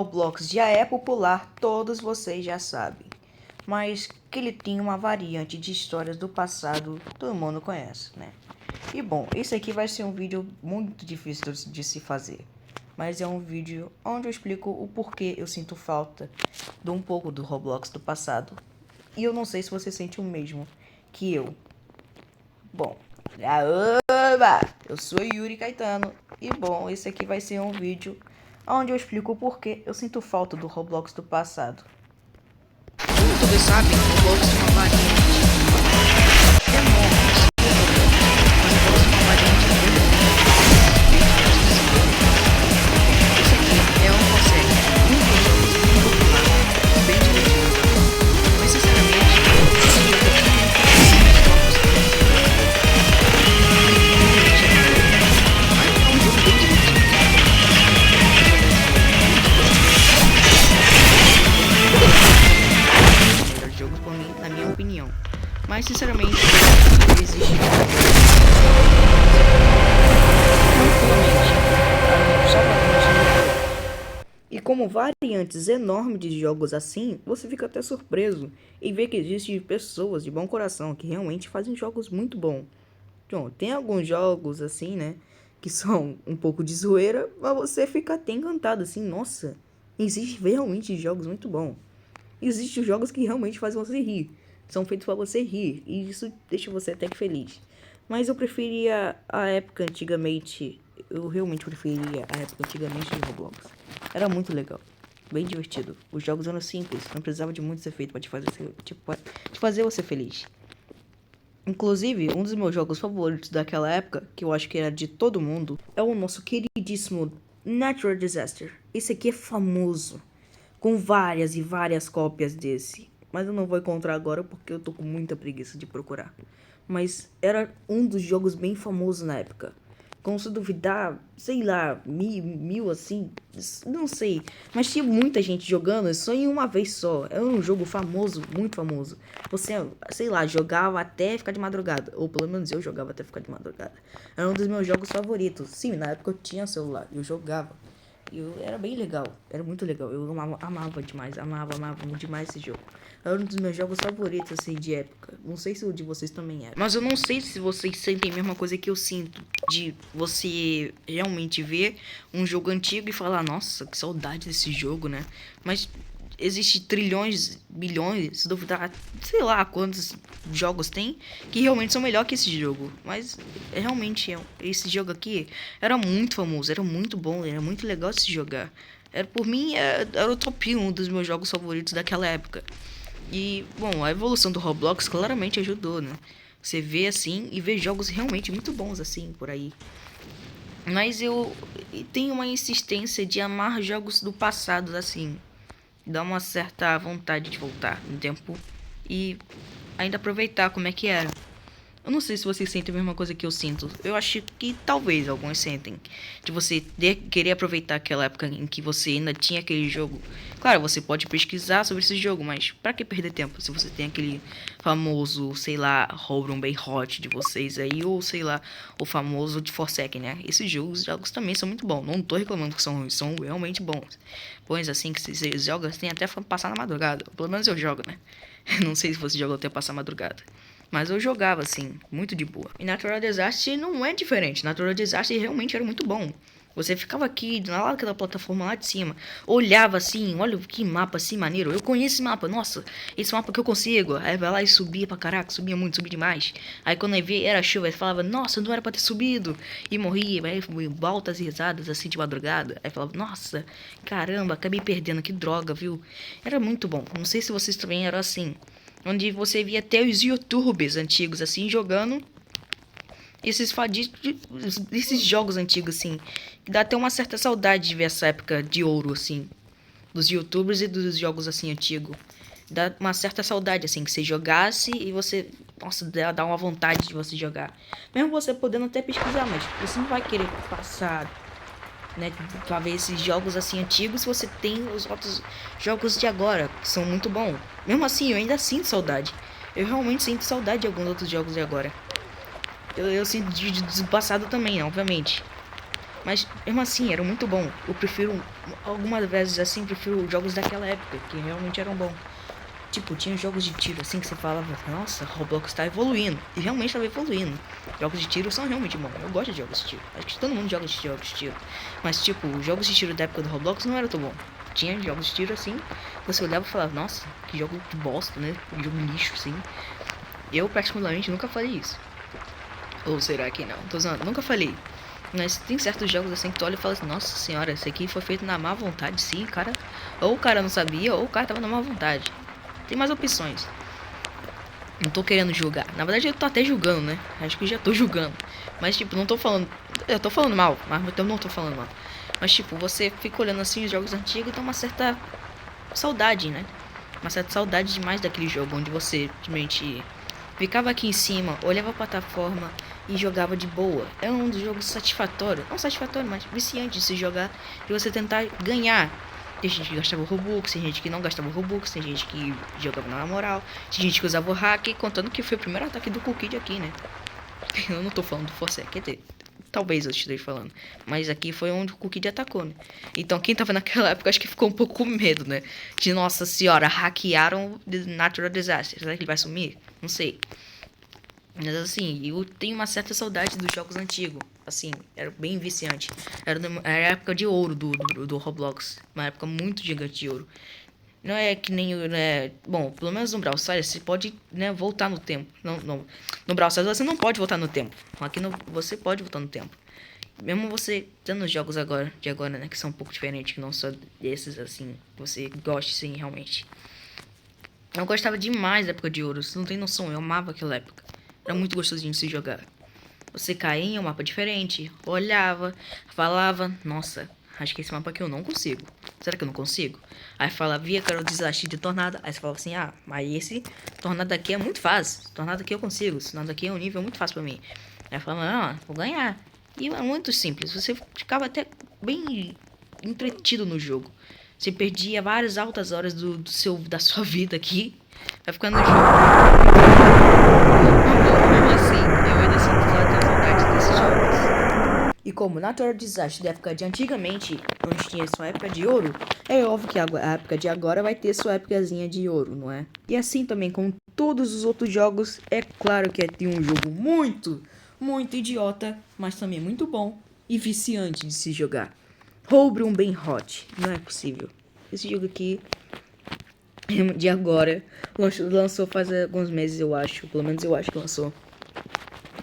Roblox já é popular, todos vocês já sabem. Mas que ele tem uma variante de histórias do passado, todo mundo conhece, né? E bom, esse aqui vai ser um vídeo muito difícil de se fazer. Mas é um vídeo onde eu explico o porquê eu sinto falta de um pouco do Roblox do passado. E eu não sei se você sente o mesmo que eu. Bom, eu sou Yuri Caetano. E bom, esse aqui vai ser um vídeo onde eu explico o porquê eu sinto falta do Roblox do passado. Como todos sabem, o Roblox é uma variante enorme. Esse aqui é um conceito muito popular, bem divertido. Mas sinceramente, esse jogo jogo por mim, na minha opinião. Mas sinceramente, existe e como variantes enormes de jogos assim, você fica até surpreso em ver que existem pessoas de bom coração que realmente fazem jogos muito bons. Bom, tem alguns jogos assim, né, que são um pouco de zoeira, mas você fica até encantado assim, nossa, existe realmente jogos muito bons. Existem jogos que realmente fazem você rir. São feitos para você rir. E isso deixa você até que feliz. Mas eu preferia a época antigamente. Eu realmente preferia a época antigamente de Roblox. Era muito legal. Bem divertido. Os jogos eram simples. Não precisava de muitos efeitos para te fazer você feliz. Inclusive, um dos meus jogos favoritos daquela época, que eu acho que era de todo mundo, é o nosso queridíssimo Natural Disaster. Esse aqui é famoso, com várias e várias cópias desse. Mas eu não vou encontrar agora porque eu tô com muita preguiça de procurar. Mas era um dos jogos bem famosos na época. Como se duvidar, sei lá, mil assim, não sei. Mas tinha muita gente jogando só em uma vez só. Era um jogo famoso, muito famoso. Você, sei lá, jogava até ficar de madrugada. Ou pelo menos eu jogava até ficar de madrugada. Era um dos meus jogos favoritos. Sim, na época eu tinha celular, eu jogava. Era bem legal, era muito legal. Eu amava demais, amava demais esse jogo. Era um dos meus jogos favoritos, assim, de época. Não sei se o de vocês também era. Mas eu não sei se vocês sentem a mesma coisa que eu sinto. De você realmente ver um jogo antigo e falar, nossa, que saudade desse jogo, né? Mas existe trilhões, bilhões, se duvidar, sei lá quantos jogos tem que realmente são melhor que esse jogo. Mas realmente esse jogo aqui era muito famoso, era muito bom, era muito legal de se jogar. Era, por mim, era o top 1 dos meus jogos favoritos daquela época. E, bom, a evolução do Roblox claramente ajudou, né? Você vê assim e vê jogos realmente muito bons assim por aí. Mas eu tenho uma insistência de amar jogos do passado assim. Dá uma certa vontade de voltar no tempo e ainda aproveitar como é que era. Eu não sei se vocês sentem a mesma coisa que eu sinto. Eu acho que talvez alguns sentem. De você querer aproveitar aquela época em que você ainda tinha aquele jogo. Claro, você pode pesquisar sobre esse jogo, mas pra que perder tempo se você tem aquele famoso, sei lá, Roblox bem hot de vocês aí, ou sei lá, o famoso de Forsec, né? Esses jogos também são muito bons. Não tô reclamando que são ruins, são realmente bons. Pois assim que esses jogos tem até passar na madrugada. Pelo menos eu jogo, né? Não sei se você joga até passar madrugada. Mas eu jogava assim, muito de boa. E Natural Disaster não é diferente. Natural Disaster realmente era muito bom. Você ficava aqui, lá naquela plataforma lá de cima, olhava assim, olha que mapa assim maneiro. Eu conheço esse mapa, nossa, esse mapa que eu consigo. Aí vai lá e subia pra caraca, subia muito, subia demais. Aí quando eu via, era chuva, aí falava, nossa, não era pra ter subido. E morria, aí voltas e risadas assim de madrugada. Aí falava, nossa, caramba, acabei perdendo, que droga, viu? Era muito bom. Não sei se vocês também eram assim. Onde você via até os youtubers antigos assim jogando esses jogos antigos assim. Que dá até uma certa saudade de ver essa época de ouro assim. Dos youtubers e dos jogos assim antigos. Dá uma certa saudade assim que você jogasse e você, nossa, dá uma vontade de você jogar. Mesmo você podendo até pesquisar, mas você não vai querer passar, né, pra ver esses jogos assim antigos. Você tem os outros jogos de agora que são muito bons. Mesmo assim, eu ainda sinto saudade. Eu realmente sinto saudade de alguns outros jogos de agora. Eu sinto do passado também, obviamente. Mas mesmo assim, era muito bom. Eu prefiro, algumas vezes assim, prefiro jogos daquela época, que realmente eram bons. Tipo, tinha jogos de tiro assim que você falava, nossa, Roblox tá evoluindo. E realmente tava evoluindo. Jogos de tiro são realmente bons. Eu gosto de jogos de tiro. Acho que todo mundo joga de jogos de tiro. Mas tipo, os jogos de tiro da época do Roblox não era tão bom. Tinha jogos de tiro assim, você olhava e falava, nossa, que jogo de bosta, né? Que jogo lixo, assim. Eu particularmente nunca falei isso. Ou será que não? Tô zoando, nunca falei. Mas tem certos jogos assim que tu olha e fala assim, nossa senhora, esse aqui foi feito na má vontade, sim, cara. Ou o cara não sabia, ou o cara tava na má vontade. Tem mais opções. Não tô querendo julgar. Na verdade eu tô até julgando, né? Acho que já tô julgando. Mas tipo, não tô falando. Eu tô falando mal, mas eu não tô falando mal. Mas tipo, você fica olhando assim os jogos antigos e tem uma certa saudade, né? Uma certa saudade demais daquele jogo onde você simplesmente ficava aqui em cima, olhava a plataforma e jogava de boa. É um dos jogos satisfatórios. Não satisfatório, mas viciante de se jogar e você tentar ganhar. Tem gente que gastava Robux, tem gente que não gastava Robux, tem gente que jogava na moral, tem gente que usava o hack, contando que foi o primeiro ataque do Cookid aqui, né? Eu não tô falando do Force, quer dizer, talvez eu esteja falando, mas aqui foi onde o Cookid atacou, né? Então quem tava naquela época acho que ficou um pouco com medo, né? De nossa senhora, hackearam Natural Disaster, será que ele vai sumir? Não sei. Mas assim, eu tenho uma certa saudade dos jogos antigos. Assim, era bem viciante. Era a época de ouro do Roblox. Uma época muito gigante de ouro. Não é que nem, né, bom, pelo menos no Brawl Stars você pode, né, voltar no tempo. Não, não, no Brawl Stars você não pode voltar no tempo. Aqui no, você pode voltar no tempo. Mesmo você tendo os jogos de agora, né, que são um pouco diferentes, que não são desses, assim, que você goste, sim, realmente. Eu gostava demais da época de ouro, você não tem noção, eu amava aquela época. Era muito gostosinho de se jogar. Você caía em um mapa diferente, olhava, falava, nossa, acho que esse mapa aqui eu não consigo. Será que eu não consigo? Aí fala, via que era o desastre de tornado. Aí você fala assim, ah, mas esse tornado aqui é muito fácil. Tornado aqui eu consigo. Esse tornado aqui é um nível muito fácil pra mim. Aí fala, ah, vou ganhar. E é muito simples. Você ficava até bem entretido no jogo. Você perdia várias altas horas da sua vida aqui. Vai ficar no jogo. Mesmo assim, eu ainda sinto saudade desses jogos. E como Natural Disaster da época de antigamente, onde tinha sua época de ouro, é óbvio que a época de agora vai ter sua épocazinha de ouro, não é? E assim também com todos os outros jogos, é claro que tem um jogo muito idiota, mas também muito bom e viciante de se jogar. Roube um bem hot, não é possível. Esse jogo aqui de agora lançou faz alguns meses, eu acho, pelo menos eu acho que lançou.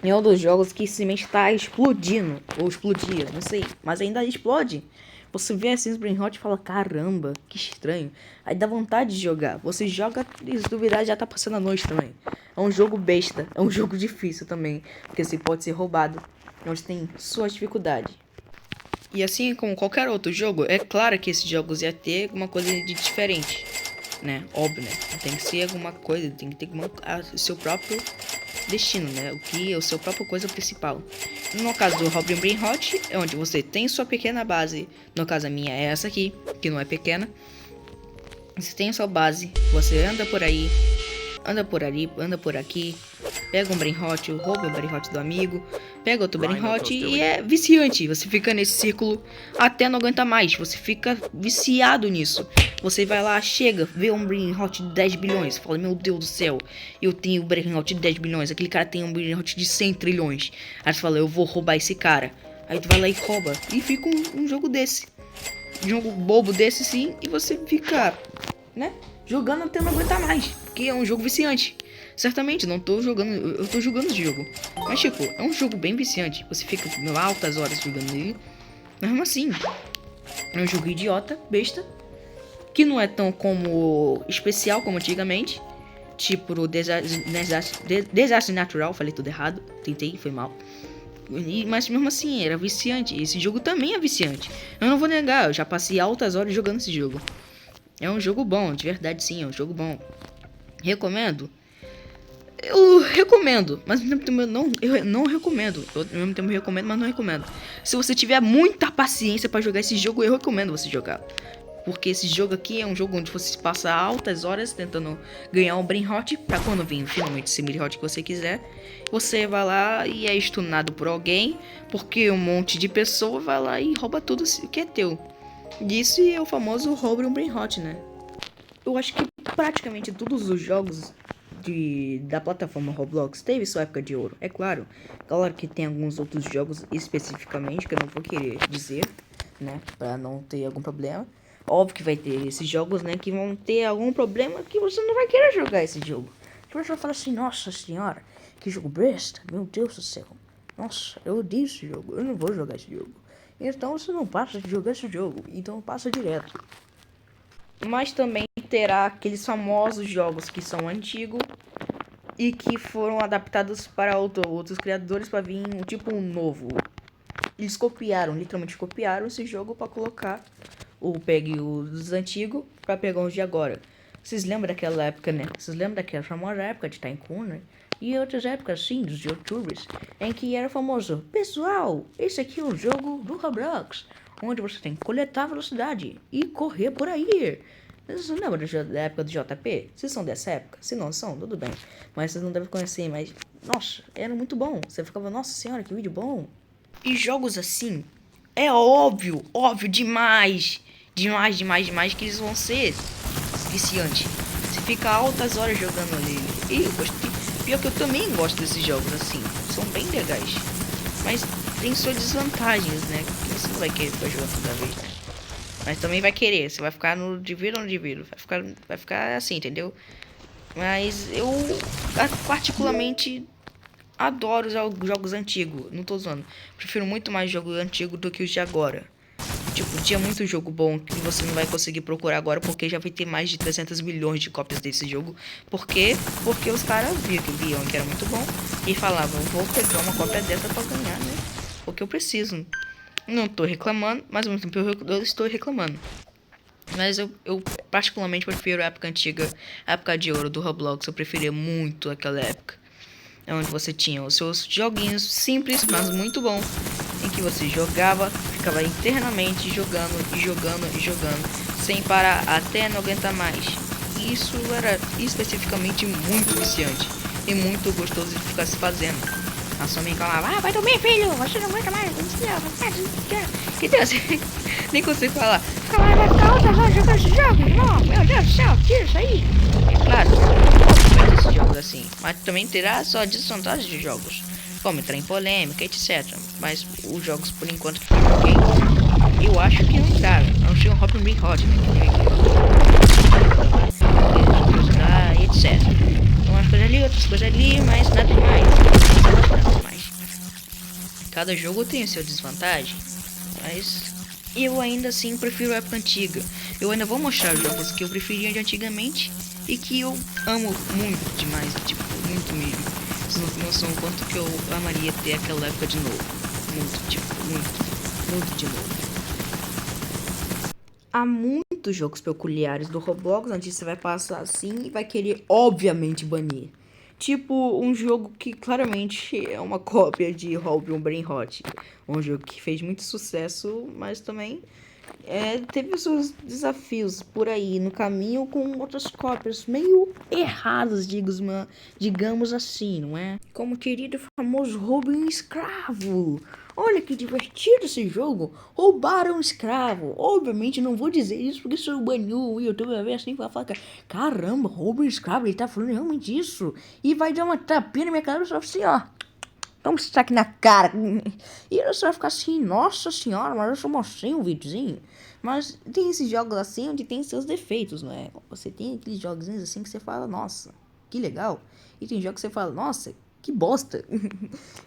É um dos jogos que simplesmente tá explodindo. Ou explodia, não sei. Mas ainda explode. Você vê assim os Brain Hot e fala, caramba, que estranho. Aí dá vontade de jogar. Você joga e se duvidar já tá passando a noite também. É um jogo besta. É um jogo difícil também. Porque você pode ser roubado. Onde tem sua dificuldade. E assim como qualquer outro jogo, é claro que esses jogos ia ter alguma coisa de diferente. Né? Óbvio, né? Tem que ser alguma coisa. Tem que ter seu próprio destino, né? O que é o seu próprio coisa principal. No caso do Robin Brain Hot, é onde você tem sua pequena base. No caso a minha é essa aqui, que não é pequena. Você tem a sua base, você anda por aí, anda por ali, anda por aqui, pega um Brain Hot, rouba o Brain Hot do amigo, pega outro Brain Hot e é viciante. Você fica nesse círculo até não aguenta mais, você fica viciado nisso. Você vai lá, chega, vê um Brain Hot de 10 bilhões, fala, meu Deus do céu, eu tenho um Brain Hot de 10 bilhões, aquele cara tem um Brain Hot de 100 trilhões. Aí você fala, eu vou roubar esse cara. Aí tu vai lá e rouba, e fica um jogo desse. Um jogo bobo desse sim, e você fica, né, jogando até não aguentar mais, porque é um jogo viciante. Certamente, não tô jogando, eu tô jogando esse jogo. Mas tipo, é um jogo bem viciante. Você fica altas horas jogando ele. Mas mesmo assim, é um jogo idiota, besta. Que não é tão como especial como antigamente. Tipo o Desastre Natural, falei tudo errado. Tentei, foi mal. Mas mesmo assim, era viciante. Esse jogo também é viciante. Eu não vou negar, eu já passei altas horas jogando esse jogo. É um jogo bom, de verdade sim, é um jogo bom. Recomendo? Eu recomendo, mas ao mesmo tempo eu não recomendo. Eu, ao mesmo tempo eu recomendo, mas não recomendo. Se você tiver muita paciência pra jogar esse jogo, eu recomendo você jogar. Porque esse jogo aqui é um jogo onde você passa altas horas tentando ganhar um brain rot, pra quando vir finalmente esse mini rot que você quiser, você vai lá e é stunado por alguém, porque um monte de pessoa vai lá e rouba tudo que é teu. Isso é o famoso roubo um brain rot, né? Eu acho que praticamente todos os jogos da plataforma Roblox teve sua época de ouro. É claro que tem alguns outros jogos especificamente que eu não vou querer dizer, né, pra não ter algum problema. Óbvio que vai ter esses jogos, né, que vão ter algum problema que você não vai querer jogar esse jogo. Você vai falar assim, nossa senhora, que jogo besta, meu Deus do céu. Nossa, eu odeio esse jogo, eu não vou jogar esse jogo. Então você não passa de jogar esse jogo, então passa direto. Mas também terá aqueles famosos jogos que são antigos e que foram adaptados para outros criadores para vir tipo um novo. Eles copiaram, literalmente copiaram esse jogo para colocar pegue os antigos para pegar os de agora. Vocês lembram daquela época, né? Vocês lembram daquela famosa época de Tycoon, né? E outras épocas, sim, dos youtubers, em que era famoso: pessoal, esse aqui é um jogo do Roblox, onde você tem que coletar velocidade e correr por aí. Vocês não lembram da época do JP? Vocês são dessa época? Se não são, tudo bem. Mas vocês não devem conhecer, mas... Nossa, era muito bom. Você ficava, nossa senhora, que vídeo bom. E jogos assim, é óbvio demais. Demais que eles vão ser viciantes. Você fica altas horas jogando ali. E eu gostei. Pior que eu também gosto desses jogos assim. São bem legais. Mas tem suas desvantagens, né? Que você não vai querer ficar jogando toda vez, né? Mas também vai querer. Você vai ficar no divino ou no divino. Vai ficar assim, entendeu? Mas eu particularmente adoro os jogos antigos. Não tô zoando. Prefiro muito mais jogo antigo do que os de agora. Tipo, tinha muito jogo bom que você não vai conseguir procurar agora, porque já vai ter mais de 300 milhões de cópias desse jogo. Por quê? Porque os caras viam que era muito bom e falavam, vou pegar uma cópia dessa pra ganhar, né? Porque eu preciso. Não tô reclamando, mas ao mesmo tempo eu estou reclamando. Mas eu particularmente prefiro a época antiga, a época de ouro do Roblox. Eu preferia muito aquela época. É onde você tinha os seus joguinhos simples, mas muito bom, em que você jogava, ficava internamente jogando, sem parar até não aguentar mais. E isso era especificamente muito viciante e muito gostoso de ficar se fazendo. A sua mãe falava, vai dormir, filho, você não aguenta mais, que Deus, nem consigo falar. Vai ficar altas horas jogando esse jogo, irmão, meu Deus do céu, tira isso aí. É claro, esses jogos assim, mas também terá só desvantagens de jogos, como entrar em polêmica, etc. Mas os jogos, por enquanto, que eu joguei, eu acho que não entraram. Não sei um Robin Big Hot, né? Etc. Umas coisas ali, outras coisas ali, mas nada demais. Cada jogo tem a sua desvantagem, mas eu ainda assim prefiro a época antiga. Eu ainda vou mostrar os jogos que eu preferia de antigamente e que eu amo muito demais, tipo, muito mesmo. Vocês não tem noção o quanto que eu amaria ter aquela época de novo. Muito, tipo, muito de novo. Há muitos jogos peculiares do Roblox onde você vai passar assim e vai querer, obviamente, banir. Tipo, um jogo que claramente é uma cópia de Robin Brain Hot. Um jogo que fez muito sucesso, mas também teve os seus desafios por aí no caminho com outras cópias meio erradas, digamos assim, não é? Como o querido famoso Robin Escravo. Olha que divertido esse jogo. Roubaram um escravo. Obviamente não vou dizer isso porque se eu banir o YouTube vai ver assim e vai falar, caramba, rouba um escravo, ele tá falando realmente isso. E vai dar uma tapinha na minha cara e só assim, ó. Vamos estar aqui na cara. E você vai ficar assim, nossa senhora, mas eu só mostrei um videozinho. Mas tem esses jogos assim onde tem seus defeitos, não é? Você tem aqueles jogos assim que você fala, nossa, que legal. E tem jogos que você fala, nossa, que bosta.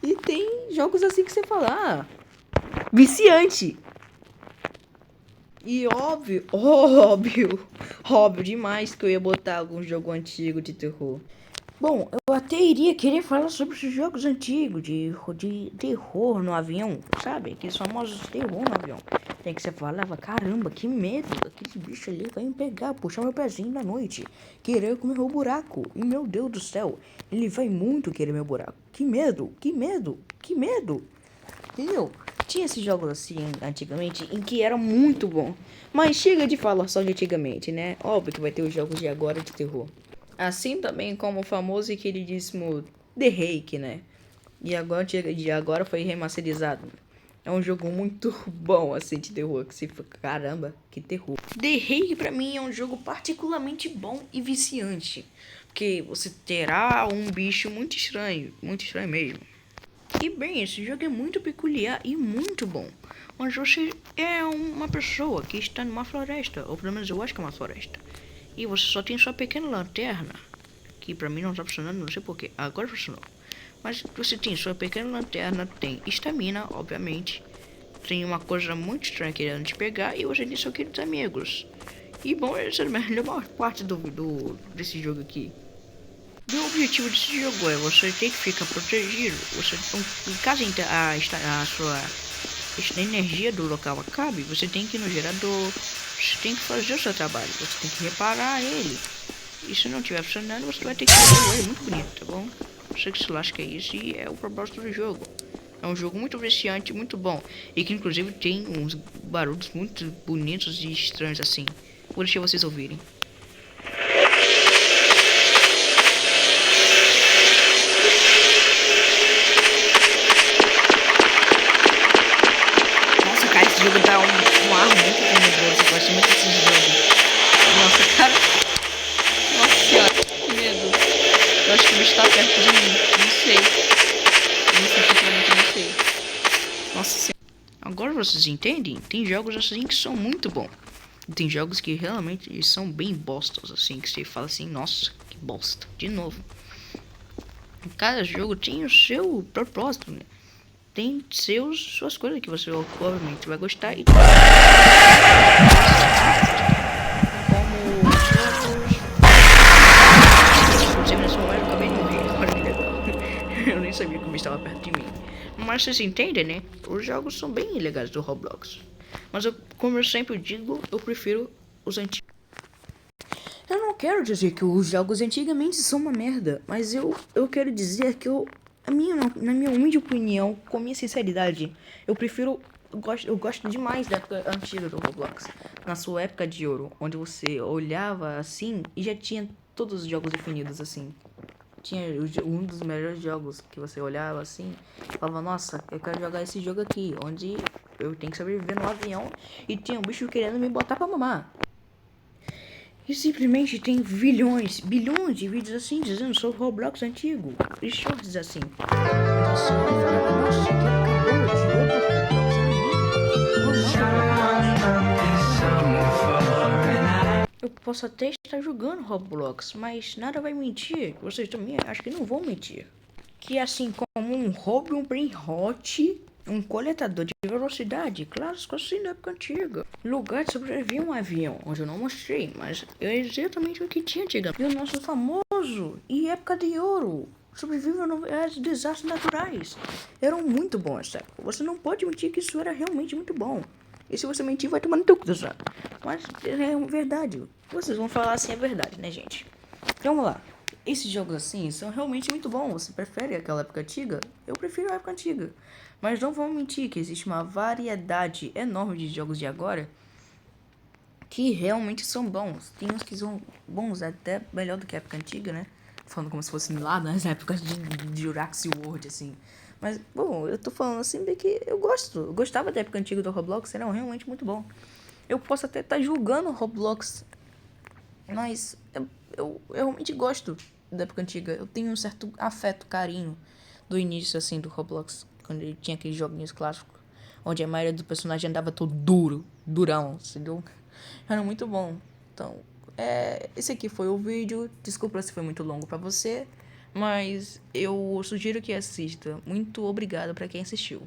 E tem jogos assim que você fala, viciante. E óbvio demais que eu ia botar algum jogo antigo de terror. Bom, eu até iria querer falar sobre esses jogos antigos de terror no avião, sabe? Aqueles famosos terror no avião. Tem que você falava, caramba, que medo, aquele bicho ali vai me pegar, puxar meu pezinho na noite, querer comer meu buraco. E meu Deus do céu, ele vai muito querer meu buraco. Que medo, que medo, que medo. Entendeu? Tinha esses jogos assim antigamente em que era muito bom. Mas chega de falar só de antigamente, né? Óbvio que vai ter os jogos de agora de terror. Assim também como o famoso e queridíssimo The Rake, né? De agora foi remasterizado. É um jogo muito bom, assim, de terror. Que você fica, caramba, que terror. The Rake, pra mim, é um jogo particularmente bom e viciante. Porque você terá um bicho muito estranho mesmo. E bem, esse jogo é muito peculiar e muito bom. Onde você é uma pessoa que está numa floresta, ou pelo menos eu acho que é uma floresta. E você só tem sua pequena lanterna, que pra mim não tá funcionando, não sei porquê. Agora funcionou. Mas você tem sua pequena lanterna, tem estamina, obviamente. Tem uma coisa muito estranha querendo te pegar e você tem seus queridos amigos. E bom, essa é a melhor parte desse jogo aqui. E o objetivo desse jogo é você ter que ficar protegido. Você, caso a sua energia do local acabe, você tem que ir no gerador. Você tem que fazer o seu trabalho. Você tem que reparar ele. E se não estiver funcionando, você vai ter que fazer ele. É muito bonito, tá bom? Você que se lasca isso e é o propósito do jogo. É um jogo muito viciante, muito bom. E que inclusive tem uns barulhos muito bonitos e estranhos assim. Vou deixar vocês ouvirem. Nossa, cara, esse jogo dá um ar muito tenebroso. Eu gosto muito desse jogo. Nossa, cara. Nossa senhora, que medo. Eu acho que o bicho tá perto de mim. Não sei. Não sei. Nossa senhora. Agora vocês entendem? Tem jogos assim que são muito bons. Tem jogos que realmente são bem bostas, assim, que você fala assim, nossa, que bosta. De novo. Cada jogo tem o seu propósito, né? Tem suas coisas que você obviamente vai gostar e como jogos. Inclusive nesse momento eu acabei de morrer. Olha que legal. Eu nem sabia que o bicho estava perto de mim. Mas vocês entendem, né? Os jogos são bem legais do Roblox. Mas como eu sempre digo, eu prefiro os antigos. Eu não quero dizer que os jogos antigamente são uma merda, mas eu quero dizer que na minha humilde opinião, com minha sinceridade, eu prefiro, eu gosto demais da época antiga do Roblox. Na sua época de ouro, onde você olhava assim e já tinha todos os jogos definidos assim. Tinha um dos melhores jogos que você olhava assim e falava, nossa, eu quero jogar esse jogo aqui, onde eu tenho que sobreviver no avião e tinha um bicho querendo me botar pra mamar. E simplesmente tem bilhões de vídeos assim, dizendo sobre o Roblox antigo. E shorts assim. Você vai falar, nossa, que acabou de eu posso até estar jogando Roblox, mas nada vai mentir. Vocês também acho que não vão mentir. Que assim como um hobby, um brain hot, um coletador de velocidade, claro, assim na época antiga. Lugar de sobreviver um avião, onde eu não mostrei, mas é exatamente o que tinha antigamente. E o nosso famoso e época de ouro. Sobreviver a desastres naturais. Eram muito bons essa época. Você não pode mentir que isso era realmente muito bom. E se você mentir, vai tomar no teu cu, sabe? Mas é verdade. Vocês vão falar assim, é verdade, né, gente? Então, vamos lá. Esses jogos assim são realmente muito bons. Você prefere aquela época antiga? Eu prefiro a época antiga. Mas não vamos mentir que existe uma variedade enorme de jogos de agora que realmente são bons. Tem uns que são bons até melhor do que a época antiga, né? Falando como se fosse lá nas épocas de Jurassic World, assim. Mas, bom, eu tô falando assim porque eu gosto. Eu gostava da época antiga do Roblox, era realmente muito bom. Eu posso até estar julgando o Roblox, mas eu realmente gosto da época antiga. Eu tenho um certo afeto, carinho do início, assim, do Roblox. Quando ele tinha aqueles joguinhos clássicos, onde a maioria do personagem andava todo durão, entendeu? Era muito bom. Então, esse aqui foi o vídeo. Desculpa se foi muito longo pra você, mas eu sugiro que assista. Muito obrigado pra quem assistiu.